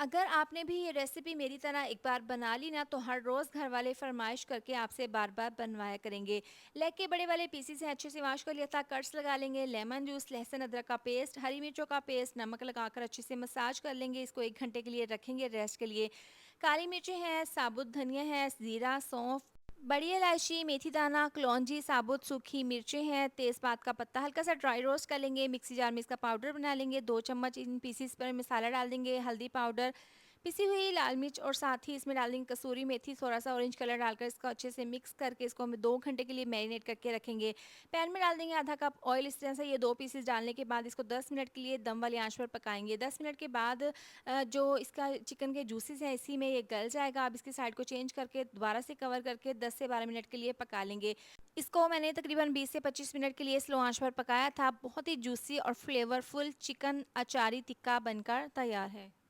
अगर आपने भी ये रेसिपी मेरी तरह एक बार बना ली ना, तो हर रोज़ घर वाले फरमाइश करके आपसे बार-बार बनवाया करेंगे। लेग के बड़े वाले पीसेस हैं, अच्छे से वॉश कर लिया था, कट्स लगा लेंगे, लेमन जूस, लहसुन अदरक का पेस्ट, हरी मिर्चों का पेस्ट, नमक लगाकर अच्छे से मसाज कर लेंगे। इसको 1 घंटे के लिए रखेंगे रेस्ट के लिए। काली मिर्चें हैं, साबुत धनिया है, ज़ीरा, सौंफ, बड़ी इलायची, मेथी दाना, कलौंजी, साबुत सूखी मिर्चें हैं, तेज़पात का पत्ता हल्का सा ड्राई रोस्ट कर लेंगे, मिक्सी जार में इसका पाउडर बना लेंगे, 2 चम्मच इन पीसेस पर मसाला डाल देंगे, हल्दी पाउडर, पिसी हुई लाल मिर्च और साथ ही इसमें डाल देंगे कसूरी मेथी, थोड़ा-सा ऑरेंज कलर डालकर इसको अच्छे से मिक्स करके इसको हम 2 घंटे के लिए मैरिनेट करके रखेंगे। पैन में डाल देंगे आधा कप ऑयल, इस तरह से ये 2 पीसेस डालने के बाद इसको 10 मिनट के लिए दम वाली आँच पर पकाएँगे। 10 मिनट के बाद जो इसका चिकन के जूसेस हैं इसी में ये गल जाएगा। अब इसकी साइड को चेंज करके दोबारा से कवर करके 10 से 12 मिनट के लिए पका लेंगे। इसको मैंने तकरीबन 20 से 25 मिनट के लिए स्लो आँच पर पकाया था। बहुत ही जूसी और फ्लेवरफुल चिकन अचारी टिक्का बनकर तैयार है।